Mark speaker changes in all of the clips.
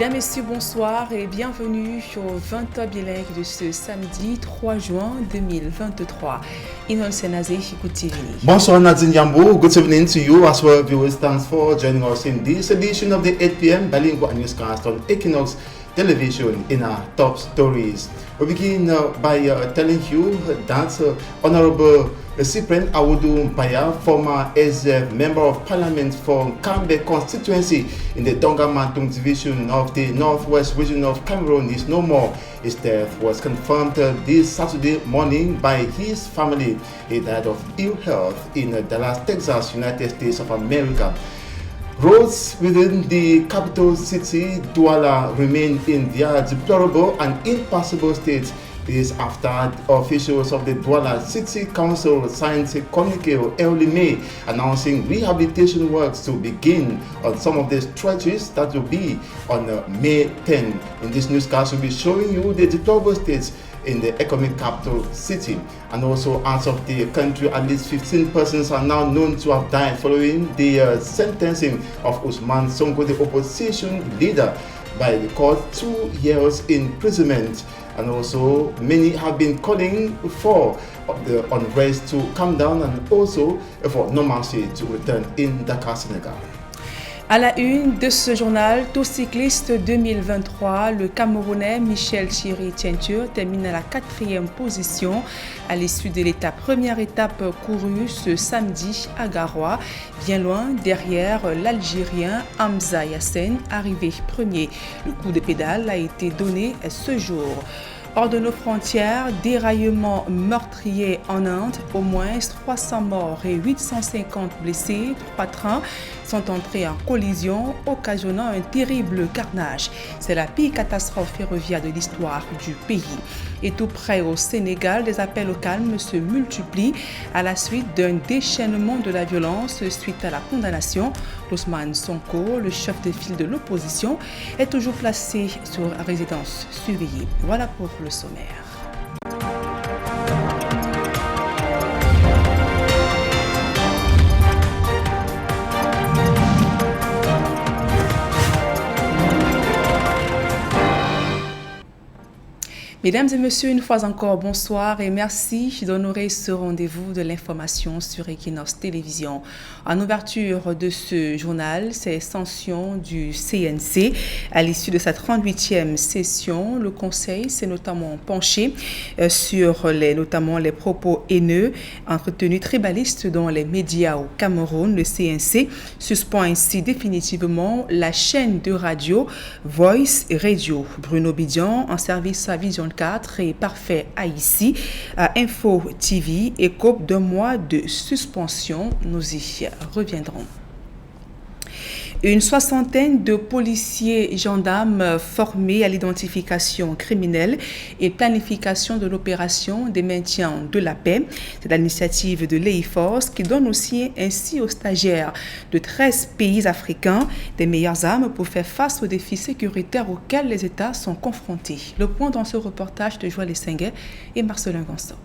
Speaker 1: Mesdames, Messieurs, bonsoir et bienvenue au 20H Bilingue de ce samedi 3 juin 2023. Équinoxe
Speaker 2: Bonsoir Nadine Yambo, good evening to you as well viewers. Thanks for joining us in this edition of the 8 p.m. Bilingue newscast on Équinoxe television in our top stories. We begin by telling you that Honorable Cyprien Awudu Mpaya, former SDF Member of Parliament for Kambe constituency in the Donga-Mantung division of the Northwest region of Cameroon, is no more. His death was confirmed this Saturday morning by his family. He died of ill health in Dallas, Texas, United States of America. Roads within the capital city, Douala, remain in their deplorable and impassable state. This after officials of the Douala City Council signed a communique early May announcing rehabilitation works to begin on some of the stretches that will be on May 10. In this newscast, we'll be showing you the deplorable states in the economic capital city. And also out of the country, at least 15 persons are now known to have died following the sentencing of Usman Sonko, the opposition leader, by the court, 2 years imprisonment. And also many have been calling for the unrest to come down and also for normalcy to return in Dakar, Sénégal.
Speaker 1: À la une de ce journal, Tour cycliste 2023, le Camerounais Michel Thierry Tienture termine à la 4e position à l'issue de l'étape. Première étape courue ce samedi à Garoua, bien loin derrière l'Algérien Hamza Yassine, arrivé premier. Le coup de pédale a été donné ce jour. Hors de nos frontières, déraillement meurtrier en Inde, au moins 300 morts et 850 blessés. 3 trains sont entrés en collision, occasionnant un terrible carnage. C'est la pire catastrophe ferroviaire de l'histoire du pays. Et tout près au Sénégal, des appels au calme se multiplient à la suite d'un déchaînement de la violence suite à la condamnation d'Ousmane Sonko. Le chef de file de l'opposition est toujours placé sur résidence surveillée. Voilà pour le sommaire. Mesdames et messieurs, une fois encore, bonsoir et merci d'honorer ce rendez-vous de l'information sur Équinoxe Télévision. En ouverture de ce journal, c'est sanction du CNC. À l'issue de sa 38e session, le Conseil s'est notamment penché sur notamment les propos haineux entretenus tribalistes dans les médias au Cameroun. Le CNC suspend ainsi définitivement la chaîne de radio Voice Radio. Bruno Bidian, en service à Vision 4 et parfait à ici à Info TV, écope d'un mois de suspension. Nous y reviendrons. Une soixantaine de policiers et gendarmes formés à l'identification criminelle et planification de l'opération des maintiens de la paix. C'est l'initiative de l'EIFORCE qui donne aussi ainsi aux stagiaires de 13 pays africains des meilleures armes pour faire face aux défis sécuritaires auxquels les États sont confrontés. Le point dans ce reportage de Joie Lessinguet et Marcelin Gansop.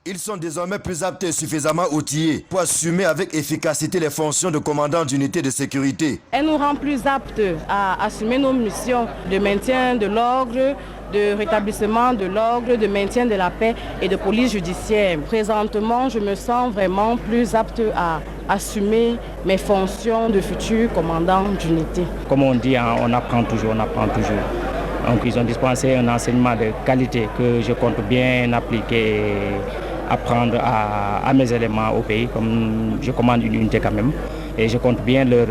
Speaker 3: Ils sont désormais plus aptes et suffisamment outillés pour assumer avec efficacité les fonctions de commandant d'unité de sécurité.
Speaker 4: Elle nous rend plus aptes à assumer nos missions de maintien de l'ordre, de rétablissement de l'ordre, de maintien de la paix et de police judiciaire. Présentement, je me sens vraiment plus apte à assumer mes fonctions de futur commandant d'unité.
Speaker 5: Comme on dit, on apprend toujours, on apprend toujours. Donc ils ont dispensé un enseignement de qualité que je compte bien appliquer, apprendre à mes éléments au pays, comme je commande une unité quand même. Et je compte bien leur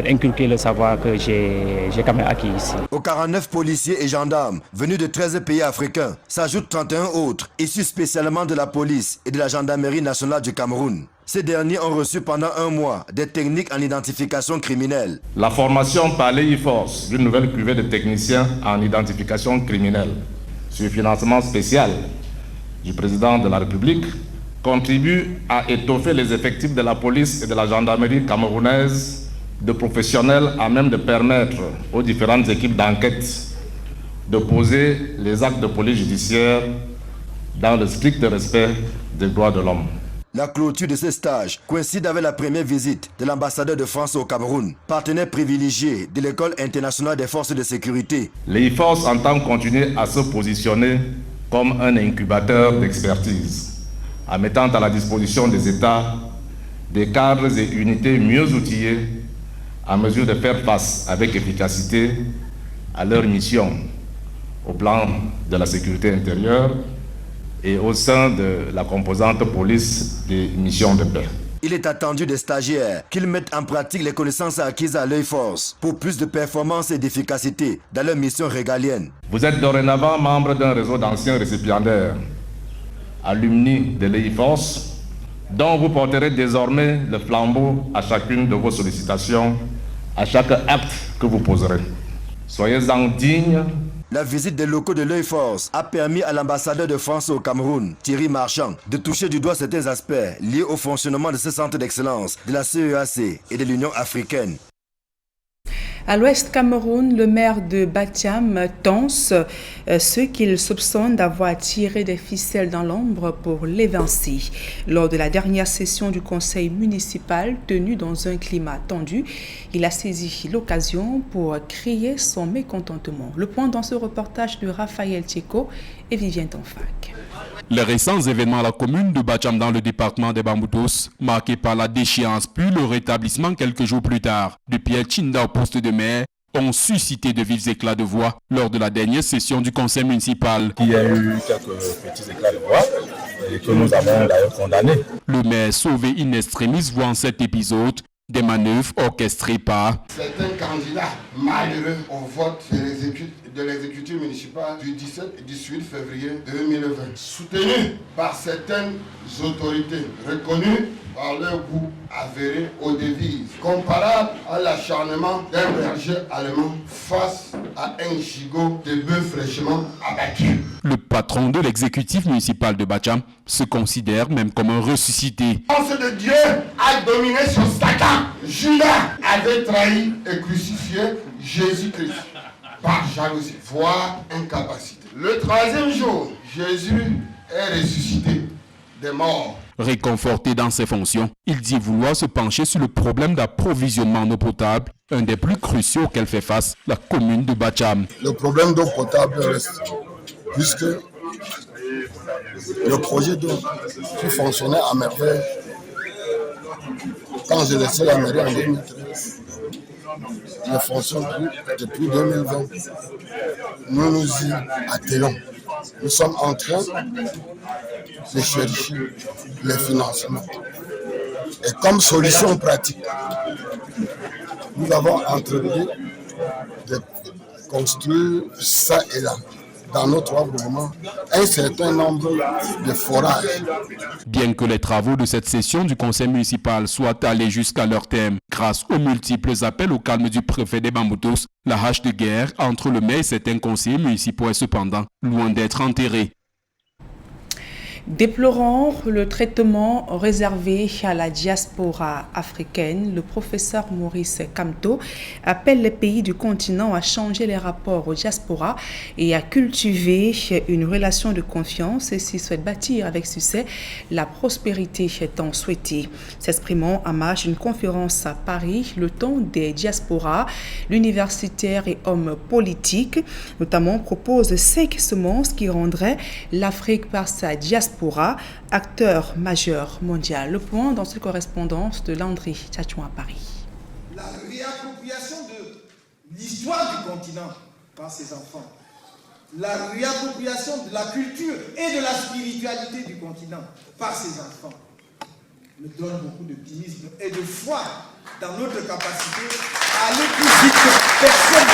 Speaker 5: inculquer le savoir que j'ai quand même acquis ici.
Speaker 3: Aux 49 policiers et gendarmes venus de 13 pays africains s'ajoutent 31 autres, issus spécialement de la police et de la gendarmerie nationale du Cameroun. Ces derniers ont reçu pendant 1 mois des techniques en identification criminelle.
Speaker 6: La formation par l'EIFORCE d'une nouvelle cuvée de techniciens en identification criminelle sur financement spécial du président de la République contribue à étoffer les effectifs de la police et de la gendarmerie camerounaise de professionnels à même de permettre aux différentes équipes d'enquête de poser les actes de police judiciaire dans le strict respect des droits de l'homme.
Speaker 3: La clôture de ce stage coïncide avec la première visite de l'ambassadeur de France au Cameroun, partenaire privilégié de l'École internationale des forces de sécurité.
Speaker 6: L'EIFORS entend continuer à se positionner comme un incubateur d'expertise, en mettant à la disposition des États des cadres et unités mieux outillés, en mesure de faire face avec efficacité à leur mission au plan de la sécurité intérieure et au sein de la composante police des missions de paix.
Speaker 3: Il est attendu des stagiaires qu'ils mettent en pratique les connaissances acquises à l'EIFORS pour plus de performance et d'efficacité dans leur mission régalienne.
Speaker 6: Vous êtes dorénavant membre d'un réseau d'anciens récipiendaires, alumni de l'EIFORS, dont vous porterez désormais le flambeau à chacune de vos sollicitations, à chaque acte que vous poserez. Soyez-en dignes.
Speaker 3: La visite des locaux de l'EIFORS a permis à l'ambassadeur de France au Cameroun, Thierry Marchand, de toucher du doigt certains aspects liés au fonctionnement de ce centre d'excellence de la CEAC et de l'Union africaine.
Speaker 1: À l'ouest Cameroun, le maire de Batiam tense ceux qu'il soupçonne d'avoir tiré des ficelles dans l'ombre pour l'évincer. Lors de la dernière session du conseil municipal tenue dans un climat tendu, il a saisi l'occasion pour crier son mécontentement. Le point dans ce reportage de Raphaël Tcheko et Vivien Tonfac.
Speaker 7: Les récents événements à la commune de Batiam dans le département des Bamboutos, marqués par la déchéance puis le rétablissement quelques jours plus tard de Pierre Tchinda au poste de maire, ont suscité de vifs éclats de voix lors de la dernière session du conseil municipal.
Speaker 8: Il y a eu quelques petits éclats de voix et que nous avons d'ailleurs condamnés.
Speaker 7: Le maire sauvé in extremis voit en cet épisode des manœuvres orchestrées par
Speaker 9: certains candidats malheureux au vote de l'exécutif municipal du 17 et 18 février 2020, soutenus par certaines autorités reconnues par leur goût avéré aux devises, comparable à l'acharnement d'un berger allemand face à un gigot de bœuf fraîchement abattu.
Speaker 7: Le patron de l'exécutif municipal de Batiam se considère même comme un ressuscité.
Speaker 9: L'ange de Dieu a dominé sur Satan. Judas avait trahi et crucifié Jésus-Christ par jalousie, voire incapacité. Le troisième jour, Jésus est ressuscité des morts.
Speaker 7: Réconforté dans ses fonctions, il dit vouloir se pencher sur le problème d'approvisionnement en eau potable, un des plus cruciaux auxquels fait face la commune de Batiam.
Speaker 9: Le problème d'eau potable reste, puisque le projet d'eau qui fonctionnait à merveille, quand j'ai laissé la mairie en 2013, ne fonctionne plus depuis 2020. Nous nous y attelons. Nous sommes en train de chercher les financements. Et comme solution pratique, nous avons entrepris de construire ça et là, dans nos 3 groupements, un certain nombre de forages.
Speaker 7: Bien que les travaux de cette session du conseil municipal soient allés jusqu'à leur terme, grâce aux multiples appels au calme du préfet des Bamboutos, la hache de guerre entre le maire et certains conseillers municipaux est cependant loin d'être enterrée.
Speaker 1: Déplorant le traitement réservé à la diaspora africaine, le professeur Maurice Kamto appelle les pays du continent à changer les rapports aux diasporas et à cultiver une relation de confiance et s'il souhaite bâtir avec succès la prospérité tant souhaitée. S'exprimant à marge d'une conférence à Paris, le temps des diasporas, l'universitaire et homme politique, notamment propose 5 semences qui rendraient l'Afrique par sa diaspora acteur majeur mondial. Le point dans cette correspondance de Landry Tchatchouan à Paris.
Speaker 10: La réappropriation de l'histoire du continent par ses enfants, la réappropriation de la culture et de la spiritualité du continent par ses enfants me donne beaucoup d'optimisme et de foi dans notre capacité à aller plus vite que personne ne peut.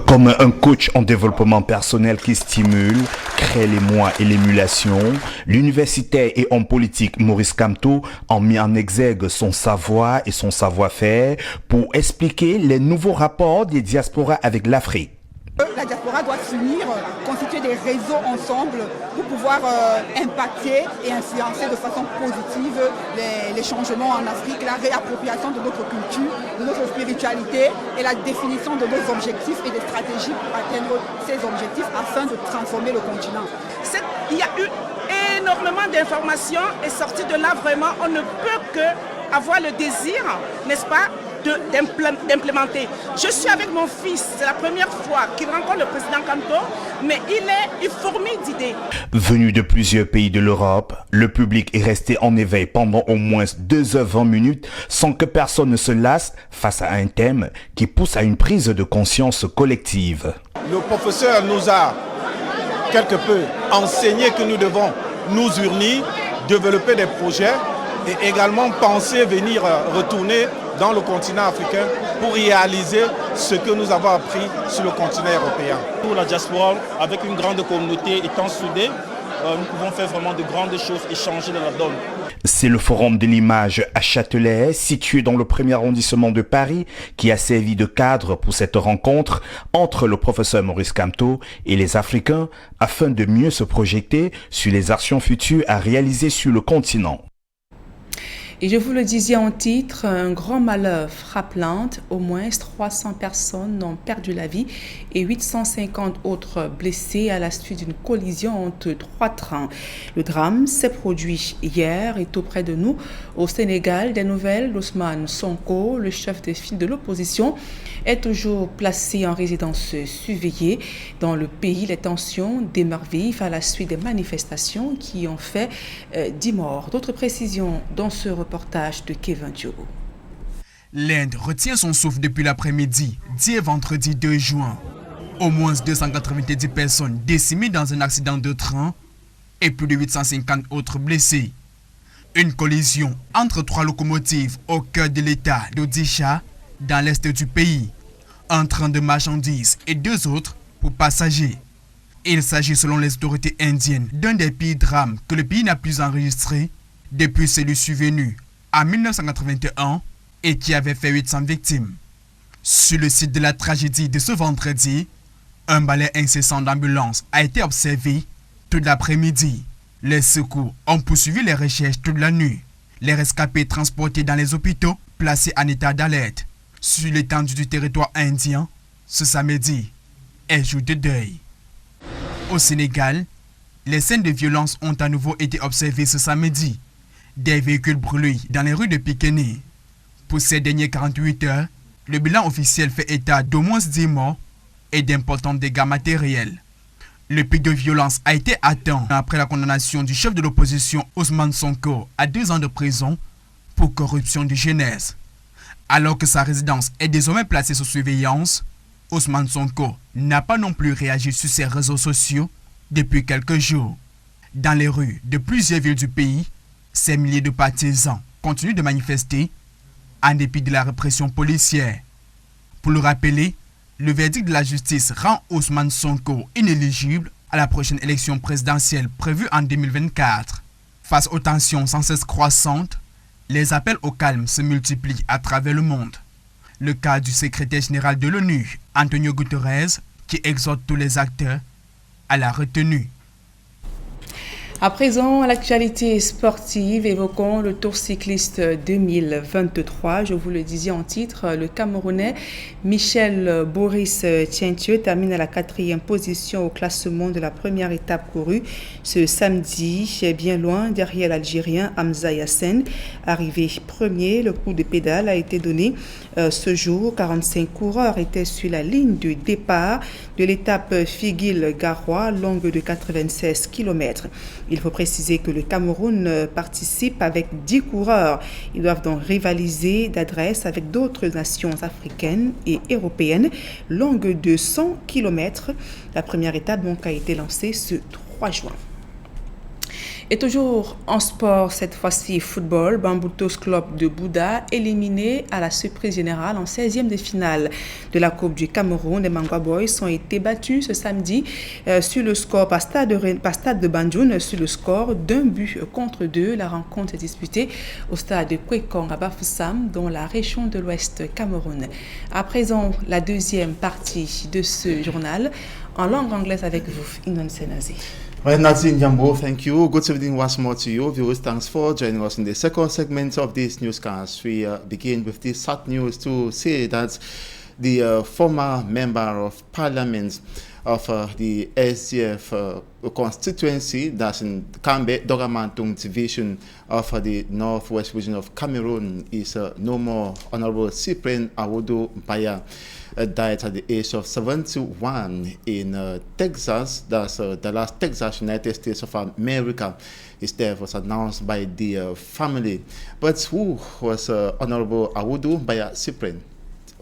Speaker 11: Comme un coach en développement personnel qui stimule, crée l'émoi et l'émulation, l'universitaire et homme politique Maurice Kamto a mis en exergue son savoir et son savoir-faire pour expliquer les nouveaux rapports des diasporas avec l'Afrique.
Speaker 12: La diaspora doit s'unir, constituer des réseaux ensemble pour pouvoir impacter et influencer de façon positive les changements en Afrique, la réappropriation de notre culture, de notre spiritualité et la définition de nos objectifs et des stratégies pour atteindre ces objectifs afin de transformer le continent.
Speaker 13: Il y a eu énormément d'informations et sorti de là vraiment, on ne peut que avoir le désir, n'est-ce pas, d'implémenter. Je suis avec mon fils, c'est la première fois qu'il rencontre le président Kanto, mais il fourmille d'idées.
Speaker 11: Venu de plusieurs pays de l'Europe, le public est resté en éveil pendant au moins 2h20 sans que personne ne se lasse face à un thème qui pousse à une prise de conscience collective.
Speaker 14: Le professeur nous a quelque peu enseigné que nous devons nous unir, développer des projets et également penser venir retourner dans le continent africain pour réaliser ce que nous avons appris sur le continent européen.
Speaker 15: Pour la diaspora, avec une grande communauté étant soudée, nous pouvons faire vraiment de grandes choses et changer de la donne.
Speaker 11: C'est le Forum de l'image à Châtelet, situé dans le 1er arrondissement de Paris, qui a servi de cadre pour cette rencontre entre le professeur Maurice Kamto et les Africains afin de mieux se projeter sur les actions futures à réaliser sur le continent.
Speaker 1: Et je vous le disais en titre, un grand malheur frappe l'Inde. Au moins 300 personnes ont perdu la vie et 850 autres blessés à la suite d'une collision entre 3 trains. Le drame s'est produit hier et tout près de nous, au Sénégal. Des nouvelles d'Ousmane Sonko, le chef de file de l'opposition, est toujours placé en résidence surveillée. Dans le pays, les tensions demeurent vives à la suite des manifestations qui ont fait 10 morts. D'autres précisions dans ce reportage de Kevin Diogo.
Speaker 16: L'Inde retient son souffle depuis l'après-midi, dit vendredi 2 juin. Au moins 290 personnes décimées dans un accident de train et plus de 850 autres blessés. Une collision entre 3 locomotives au cœur de l'État d'Odisha, dans l'est du pays. Un train de marchandises et 2 autres pour passagers. Il s'agit selon les autorités indiennes d'un des pires drames que le pays n'a plus enregistré depuis celui survenu en 1981 et qui avait fait 800 victimes. Sur le site de la tragédie de ce vendredi, un balai incessant d'ambulances a été observé toute l'après-midi. Les secours ont poursuivi les recherches toute la nuit. Les rescapés transportés dans les hôpitaux placés en état d'alerte. Sur l'étendue du territoire indien, ce samedi est jour de deuil. Au Sénégal, les scènes de violence ont à nouveau été observées ce samedi. Des véhicules brûlés dans les rues de Pékéné. Pour ces dernières 48 heures, le bilan officiel fait état d'au moins 10 morts et d'importants dégâts matériels. Le pic de violence a été atteint après la condamnation du chef de l'opposition Ousmane Sonko à 2 ans de prison pour corruption de jeunesse. Alors que sa résidence est désormais placée sous surveillance, Ousmane Sonko n'a pas non plus réagi sur ses réseaux sociaux depuis quelques jours. Dans les rues de plusieurs villes du pays, ces milliers de partisans continuent de manifester en dépit de la répression policière. Pour le rappeler, le verdict de la justice rend Ousmane Sonko inéligible à la prochaine élection présidentielle prévue en 2024. Face aux tensions sans cesse croissantes, les appels au calme se multiplient à travers le monde. Le cas du secrétaire général de l'ONU, Antonio Guterres, qui exhorte tous les acteurs à la retenue.
Speaker 1: À présent, l'actualité sportive, évoquons le Tour cycliste 2023. Je vous le disais en titre, le Camerounais Michel Boris Tientieux termine à la 4e position au classement de la première étape courue ce samedi, bien loin derrière l'Algérien Hamza Yassen. Arrivé premier, le coup de pédale a été donné ce jour. 45 coureurs étaient sur la ligne de départ de l'étape Figuil-Garoua, longue de 96 km. Il faut préciser que le Cameroun participe avec 10 coureurs. Ils doivent donc rivaliser d'adresse avec d'autres nations africaines et européennes, longue de 100 km. La première étape donc a été lancée ce 3 juin. Et toujours en sport, cette fois-ci football, Bamboutos Club de Bouddha éliminé à la surprise générale en 16e de finale de la Coupe du Cameroun. Les Mangwa Boys ont été battus ce samedi sur le score par stade de Banjul sur le score d'1-2. La rencontre est disputée au stade de Kwekong à Bafoussam dans la région de l'Ouest Cameroun. À présent, la deuxième partie de ce journal en langue anglaise avec vous, Inon Senazi.
Speaker 2: Well, Nadine Yambo, thank you. Good evening once more to you. Viewers, thanks for joining us in the second segment of this newscast. We begin with the sad news to say that the former member of parliament of the SDF constituency, that's in Kambe Dogamantung division of the northwest region of Cameroon, is no more. Honorable Cyprien Awodo Baya died at the age of 71 in Texas. That's Dallas, Texas, United States of America. His death was announced by the family. But who was Honorable Awodo Baya Cyprien?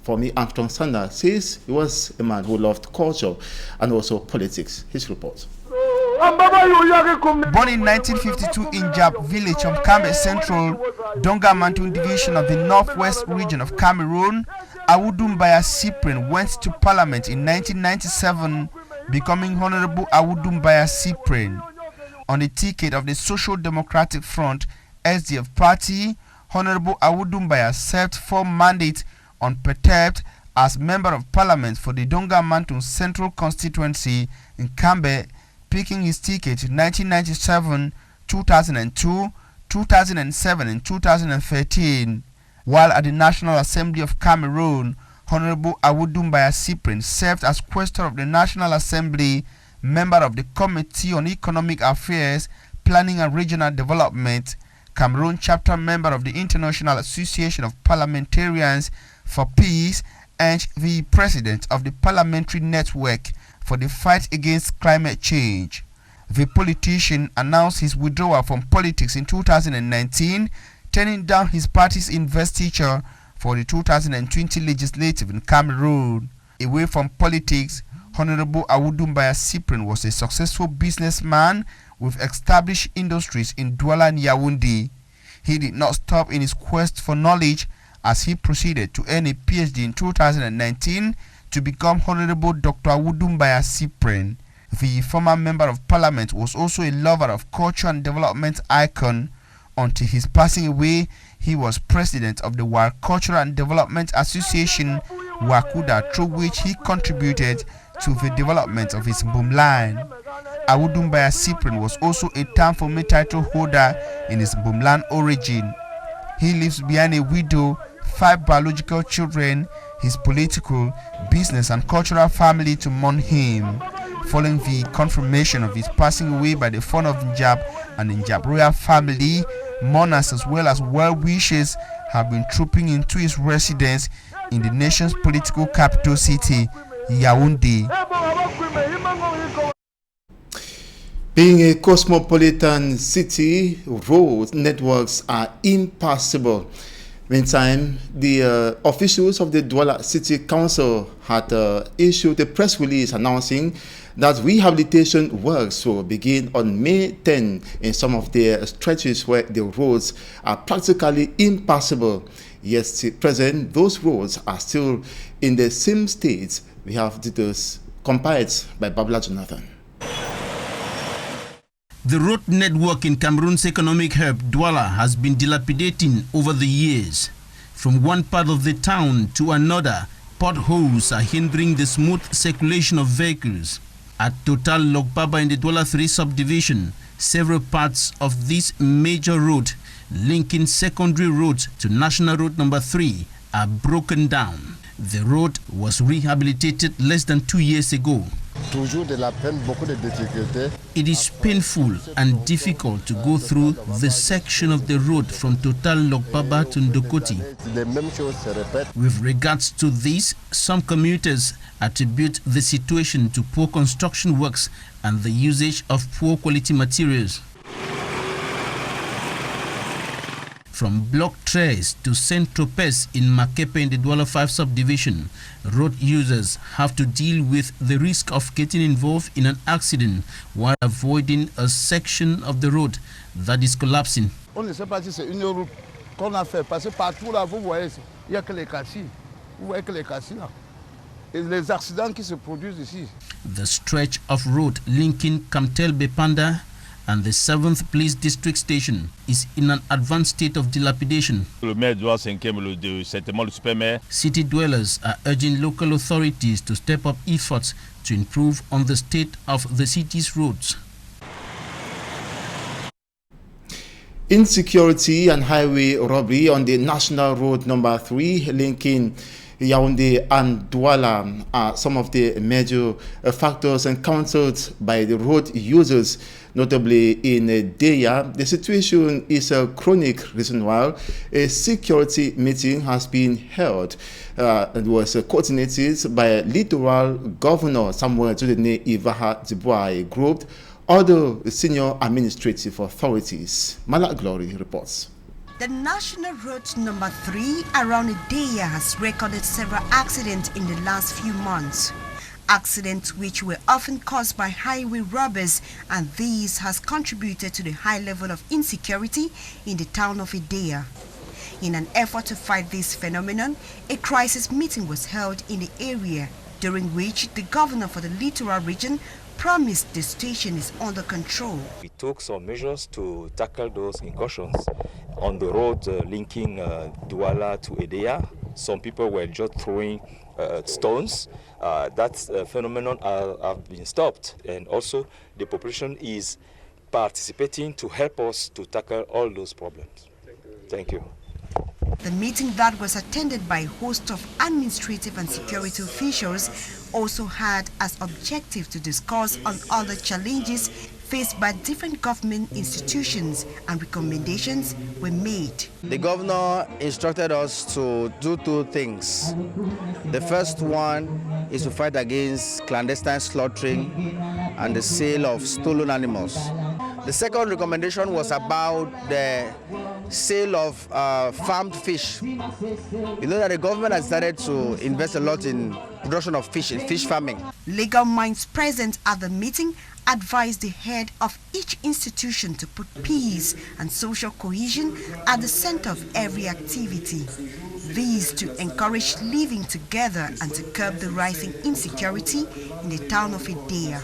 Speaker 2: For me, Armstrong Sander says he was a man who loved culture and also politics. His report.
Speaker 16: Born in 1952 in Jab village of Kambe Central, Dongamantung division of the northwest region of Cameroon, Awodo Baya Cyprien went to parliament in 1997, becoming Honorable Awodo Baya Cyprien. On the ticket of the Social Democratic Front SDF party, Honorable Awodo Baya served 4 mandates unperturbed as Member of Parliament for the Dongamantung Central Constituency in Kambe, picking his ticket in 1997, 2002, 2007 and 2013. While at the National Assembly of Cameroon, Honorable Awodo Baya Cyprien served as Quaestor of the National Assembly, member of the Committee on Economic Affairs, Planning and Regional Development, Cameroon chapter member of the International Association of Parliamentarians for Peace, and the president of the Parliamentary Network for the Fight Against Climate Change. The politician announced his withdrawal from politics in 2019, turning down his party's investiture for the 2020 legislative in Cameroon. Away from politics, Honorable Awodo Baya Cyprien was a successful businessman with established industries in Douala and Yaoundé. He did not stop in his quest for knowledge as he proceeded to earn a PhD in 2019 to become Honorable Dr. Awodo Baya Cyprien. The former member of parliament was also a lover of culture and development icon. Until his passing away, he was president of the Wild Cultural and Development Association, Wakuda, through which he contributed to the development of his Mbumland. Awodo Baya Cyprien was also a Tamfome title holder in his Mbumland origin. He leaves behind a widow, 5 biological children, his political, business and cultural family to mourn him. Following the confirmation of his passing away by the Fon of Njab and the Njab royal family, mourners as well as well-wishers have been trooping into his residence in the nation's political capital city, Yaoundé.
Speaker 2: Being a cosmopolitan city, road networks are impassable. Meantime, the officials of the Douala City Council had issued a press release announcing that rehabilitation works will begin on May 10 in some of the stretches where the roads are practically impassable. Yet, at present, those roads are still in the same state. We have details compiled by Babla Jonathan.
Speaker 17: The road network in Cameroon's economic hub, Douala, has been dilapidating over the years. From one part of the town to another, potholes are hindering the smooth circulation of vehicles. At Total Logbaba in the Douala 3 subdivision, several parts of this major road linking secondary roads to National Road number 3 are broken down. The road was rehabilitated less than 2 years ago. It is painful and difficult to go through the section of the road from Total Logbaba to Ndokoti. With regards to this, some commuters attribute the situation to poor construction works and the usage of poor quality materials. From Block 3 to Saint-Tropez in Makepe in the Douala 5 subdivision, road users have to deal with the risk of getting involved in an accident while avoiding a section of the road that is collapsing.
Speaker 18: On ne sait pas si c'est une route qu'on a fait, parce que partout là, vous voyez, il n'y a que les cassis. Vous voyez que les cassis là. Et les accidents qui se produisent ici.
Speaker 17: The stretch of road linking Kamtel-Bepanda and the 7th Police District Station is in an advanced state of dilapidation.
Speaker 19: Le maire doit s'inquiéter, certainement le super-maire.
Speaker 17: City dwellers are urging local authorities to step up efforts to improve on the state of the city's roads.
Speaker 2: Insecurity and highway robbery on the National Road number 3 linking Yaoundé and Douala are some of the major factors encountered by the road users, notably in Deya. The situation is a chronic reason why a security meeting has been held. It was coordinated by Littoral Governor Samuel Jodene Ivaha Dubois Group, other senior administrative authorities. Malak Glory reports.
Speaker 20: The National Road number 3 around Deya has recorded several accidents in the last few months. Accidents which were often caused by highway robbers, and this has contributed to the high level of insecurity in the town of Deya. In an effort to fight this phenomenon, a crisis meeting was held in the area, during which the governor for the littoral region promised the station is under control.
Speaker 21: We took some measures to tackle those incursions on the road linking Douala to Deya. Some people were just throwing stones. That phenomenon have been stopped, and also the population is participating to help us to tackle all those problems. Thank you.
Speaker 20: The meeting that was attended by a host of administrative and security officials also had as objective to discuss on other challenges faced by different government institutions, and recommendations were made.
Speaker 22: The governor instructed us to do two things. The first one is to fight against clandestine slaughtering and the sale of stolen animals. The second recommendation was about the sale of farmed fish. You know that the government has started to invest a lot in production of fish, in fish farming.
Speaker 20: Legal minds present at the meeting advised the head of each institution to put peace and social cohesion at the center of every activity. These to encourage living together and to curb the rising insecurity in the town of Deya.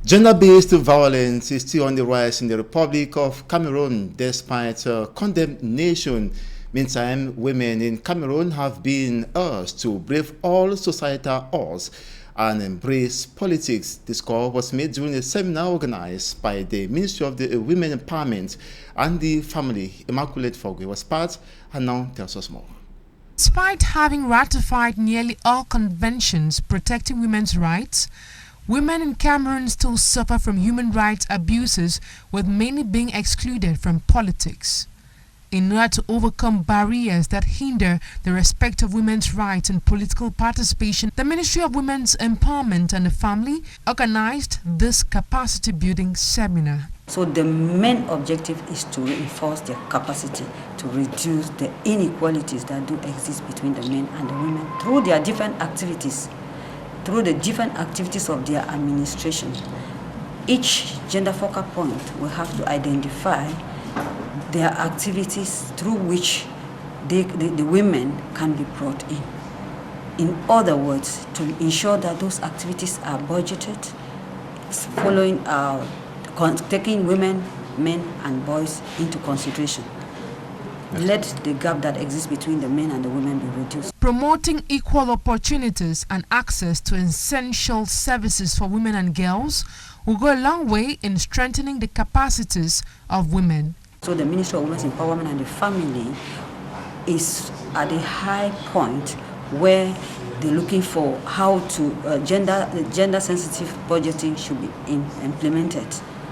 Speaker 2: Gender-based violence is still on the rise in the Republic of Cameroon despite condemnation. Meantime, women in Cameroon have been urged to brave all societal odds and embrace politics. This call was made during a seminar organized by the Ministry of the Women Empowerment and the Family. Immaculate Fogwe was part and now tells us more.
Speaker 23: Despite having ratified nearly all conventions protecting women's rights, women in Cameroon still suffer from human rights abuses, with many being excluded from politics. In order to overcome barriers that hinder the respect of women's rights and political participation, the Ministry of Women's Empowerment and the Family organized this capacity-building seminar.
Speaker 24: So the main objective is to reinforce their capacity to reduce the inequalities that do exist between the men and the women through their different activities. Through the different activities of their administration. Each gender focal point will have to identify their activities through which the women can be brought in. In other words, to ensure that those activities are budgeted, following taking women, men and boys into consideration. Let the gap that exists between the men and the women be reduced.
Speaker 23: Promoting equal opportunities and access to essential services for women and girls will go a long way in strengthening the capacities of women.
Speaker 24: So the Ministry of Women's Empowerment and the Family is at a high point where they're looking for how to gender-sensitive budgeting should be implemented.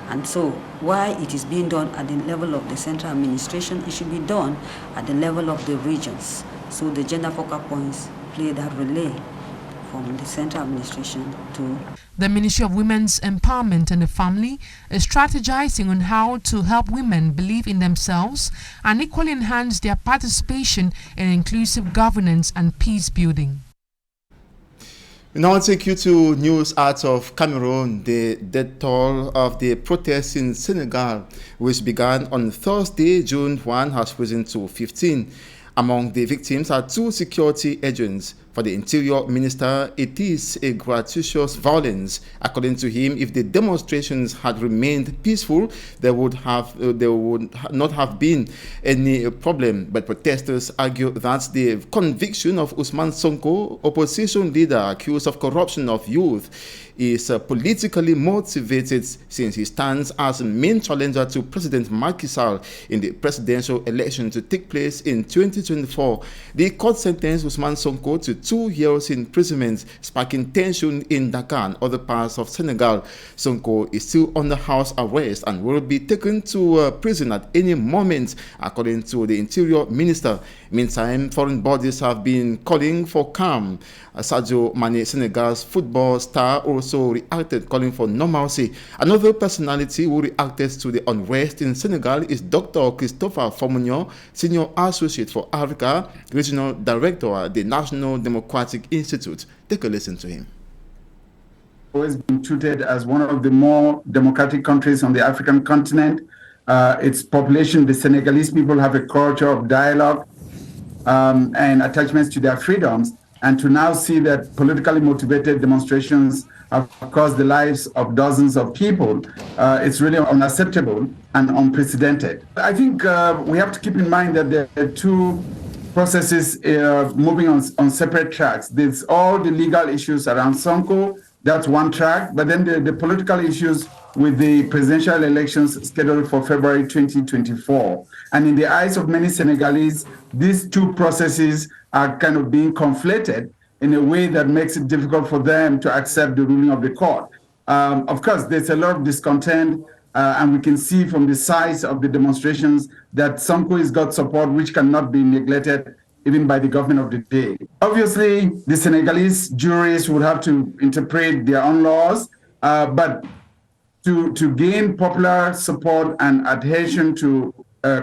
Speaker 24: And so, while it is being done at the level of the central administration, it should be done at the level of the regions. So the gender focal points play that relay from the central administration to...
Speaker 23: The Ministry of Women's Empowerment and the Family is strategizing on how to help women believe in themselves and equally enhance their participation in inclusive governance and peace building.
Speaker 2: We now take you to news out of Cameroon. The death toll of the protests in Senegal, which began on Thursday, June 1, has risen to 15. Among the victims are 2 security agents. For the Interior Minister, it is a gratuitous violence. According to him, if the demonstrations had remained peaceful, there would not have been any problem. But protesters argue that the conviction of Ousmane Sonko, opposition leader accused of corruption of youth, is politically motivated since he stands as main challenger to President Macky Sall in the presidential election to take place in 2024. The court sentenced Ousmane Sonko to 2 years imprisonment, sparking tension in Dakar and other parts of Senegal. Sonko is still under house arrest and will be taken to prison at any moment, according to the Interior Minister. Meantime, foreign bodies have been calling for calm. Sadio Mane, Senegal's football star, also reacted, calling for normalcy. Another personality who reacted to the unrest in Senegal is Dr. Christopher Fomunyo, Senior Associate for Africa, Regional Director at the National Democratic Institute. Take a listen to him.
Speaker 3: Always been treated as one of the more democratic countries on the African continent. Its population, the Senegalese people, have a culture of dialogue and attachments to their freedoms. And to now see that politically motivated demonstrations have cost the lives of dozens of people, it's really unacceptable and unprecedented. I think we have to keep in mind that there are 2 processes moving on separate tracks. There's all the legal issues around Sonko, that's one track, but then the political issues with the presidential elections scheduled for February 2024. And in the eyes of many Senegalese, these 2 processes are kind of being conflated in a way that makes it difficult for them to accept the ruling of the court. Of course, there's a lot of discontent, and we can see from the size of the demonstrations that Sonko has got support which cannot be neglected even by the government of the day. Obviously, the Senegalese juries would have to interpret their own laws, but to gain popular support and adhesion to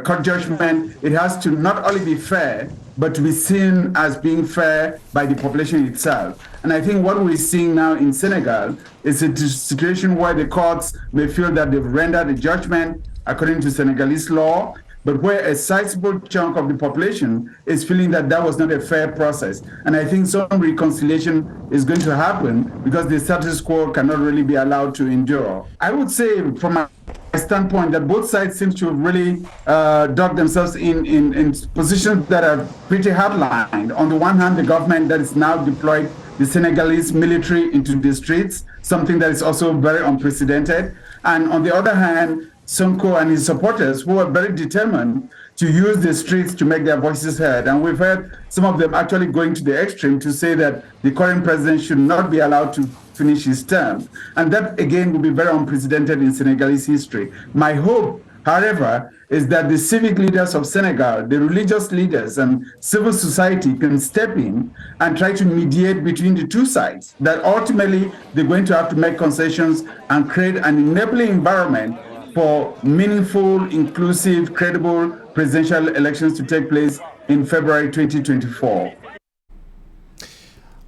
Speaker 3: court judgment, it has to not only be fair, but to be seen as being fair by the population itself. And I think what we're seeing now in Senegal is a situation where the courts may feel that they've rendered a judgment according to Senegalese law, but where a sizable chunk of the population is feeling that that was not a fair process. And I think some reconciliation is going to happen because the status quo cannot really be allowed to endure. I would say from my standpoint that both sides seem to have really dug themselves in positions that are pretty hardlined. On the one hand, the government that is now deployed the Senegalese military into the streets, something that is also very unprecedented. And on the other hand, Sonko and his supporters who are very determined to use the streets to make their voices heard. And we've heard some of them actually going to the extreme to say that the current president should not be allowed to finish his term. And that, again, will be very unprecedented in Senegalese history. My hope, however, is that the civic leaders of Senegal, the religious leaders and civil society can step in and try to mediate between the 2 sides, that ultimately they're going to have to make concessions and create an enabling environment for meaningful, inclusive, credible presidential elections to take place in February 2024.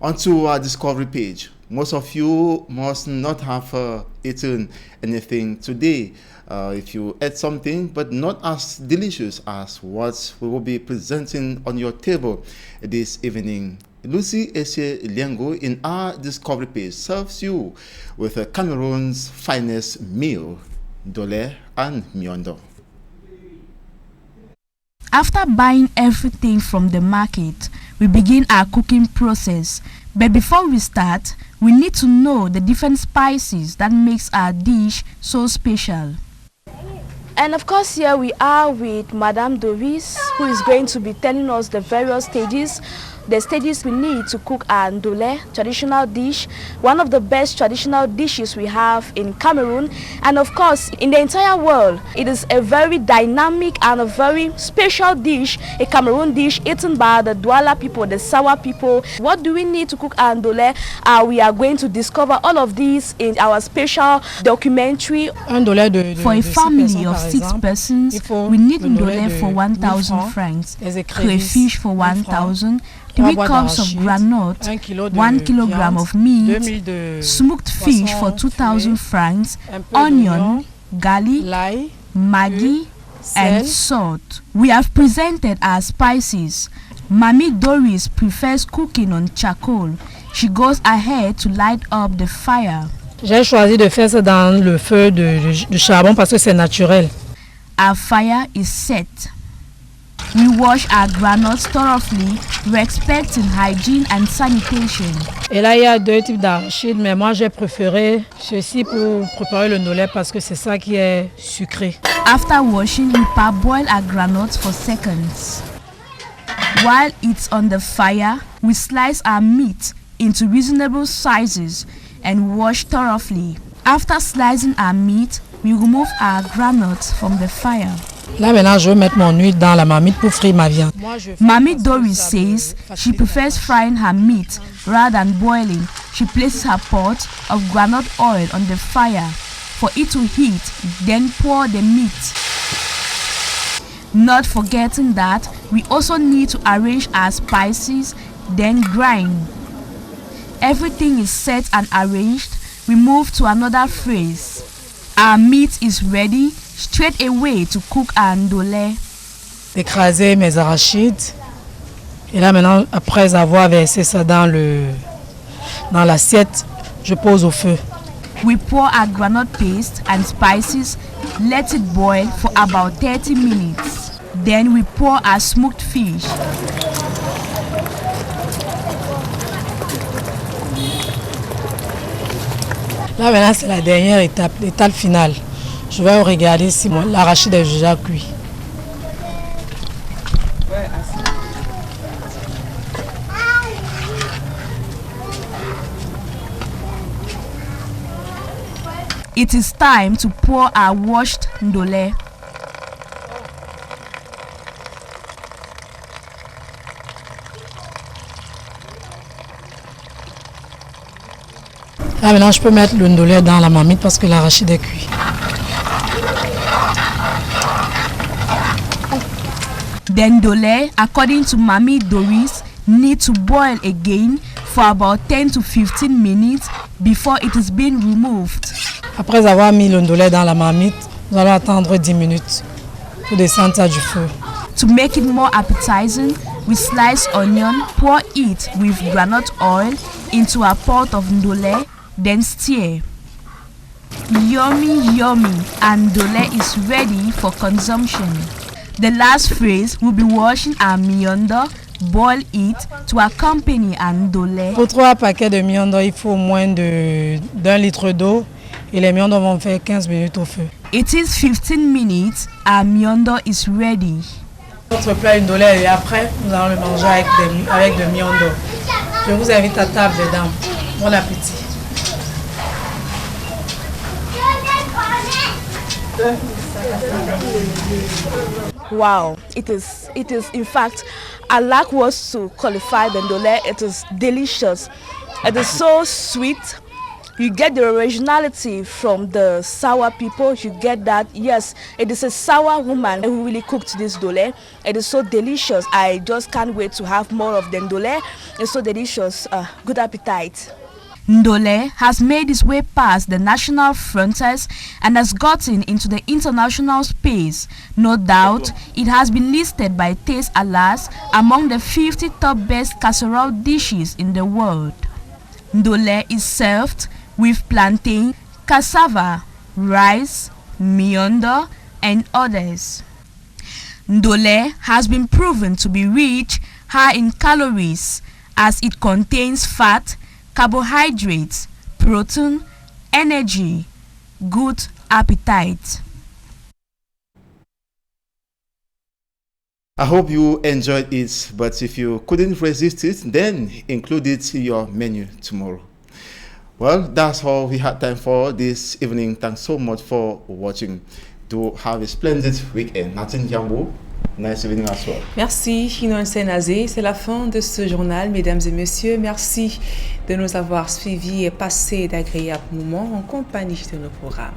Speaker 2: On to our Discovery page. Most of you must not have eaten anything today. If you ate something, but not as delicious as what we will be presenting on your table this evening. Lucy Ese Liango in our Discovery page serves you with Cameroon's finest meal, Dole and Miondo.
Speaker 4: After buying everything from the market, we begin our cooking process. But before we start, we need to know the different spices that makes our dish so special.
Speaker 5: And of course, here we are with Madame Doris, who is going to be telling us the various stages the stages we need to cook our ndolé traditional dish, one of the best traditional dishes we have in Cameroon, and of course in the entire world. It is a very dynamic and a very special dish, a Cameroon dish eaten by the Douala people, the Sawa people. What do we need to cook our ndolé? We are going to discover all of these in our special documentary.
Speaker 4: For a family of 6 persons, we need ndolé for 1,000 francs, crayfish for 1,000, 3 cups of groundnut, 1 kilogram of meat, smoked fish for 2,000 francs, onion, garlic, maggi, and salt. We have presented our spices. Mamie Doris prefers cooking on charcoal. She goes ahead to light up the fire.
Speaker 6: J'ai choisi de faire ça dans le feu de charbon parce que c'est naturel.
Speaker 4: Our fire is set. We wash our granules thoroughly, respecting hygiene and sanitation.
Speaker 6: Et là, il y a 2 types d'arachides, mais moi j'ai préféré ceci pour préparer le ndolé parce que c'est ça qui est sucré.
Speaker 4: After washing, we parboil our granules for seconds. While it's on the fire, we slice our meat into reasonable sizes and wash thoroughly. After slicing our meat, we remove our granules from the fire.
Speaker 6: Là maintenant, je vais mettre mon huile dans la marmite pour frire ma viande.
Speaker 4: Mamie Doris says she prefers frying her meat rather than boiling. She places her pot of groundnut oil on the fire for it to heat, then pour the meat. Not forgetting that we also need to arrange our spices, then grind. Everything is set and arranged. We move to another phase. Our meat is ready straight away to cook our ndolé.
Speaker 6: Écraser mes arachides. Et là maintenant, après avoir versé ça dans l'assiette, je pose au feu.
Speaker 4: We pour our groundnut paste and spices, let it boil for about 30 minutes. Then we pour our smoked fish.
Speaker 6: Là maintenant, c'est la dernière étape, l'étape finale. Je vais regarder si l'arachide est déjà cuit.
Speaker 4: It is time to pour our washed ndolé.
Speaker 6: Là maintenant, je peux mettre le ndolé dans la marmite parce que l'arachide est cuit.
Speaker 4: The ndolé, according to Mamie Doris, need to boil again for about 10 to 15 minutes before it is being removed.
Speaker 6: Après avoir mis le ndolé dans la marmite, nous allons attendre 10 minutes pour descendre ça du feu.
Speaker 4: To make it more appetizing, we slice onion, pour it with groundnut oil into a pot of ndolé, then stir. Yummy, yummy, and ndolé is ready for consumption. The last phase will be washing our miondo, boil it to accompany our ndolé.
Speaker 6: Pour 3 paquets de miondo, il faut moins d'1 litre d'eau et les miondos vont faire 15 minutes au feu.
Speaker 4: It is 15 minutes, our miondo is ready.
Speaker 6: Notre plat ndolé est après, nous allons le manger avec de miondo. Je vous invite à table, mesdames. Bon appétit.
Speaker 5: Wow, it is in fact, I lack words to qualify the ndolé. It is delicious. It is so sweet. You get the originality from the Sawa people. You get that, yes, it is a Sawa woman who really cooked this ndolé. It is so delicious. I just can't wait to have more of the ndolé. It's so delicious. Good appetite.
Speaker 4: Ndolé has made its way past the national frontiers and has gotten into the international space. No doubt, it has been listed by Taste Alas among the 50 top best casserole dishes in the world. Ndolé is served with plantain, cassava, rice, miondo, and others. Ndolé has been proven to be rich, high in calories, as it contains fat, carbohydrates, protein, energy, good appetite.
Speaker 2: I hope you enjoyed it, but if you couldn't resist it, then include it in your menu tomorrow. Well, that's all we had time for this evening. Thanks so much for watching. Do have a splendid weekend. Nathan Jambo, nice evening as well.
Speaker 1: Merci, Chinon Senazé. C'est la fin de ce journal, mesdames et messieurs. Merci de nous avoir suivis et passé d'agréables moments en compagnie de nos programmes.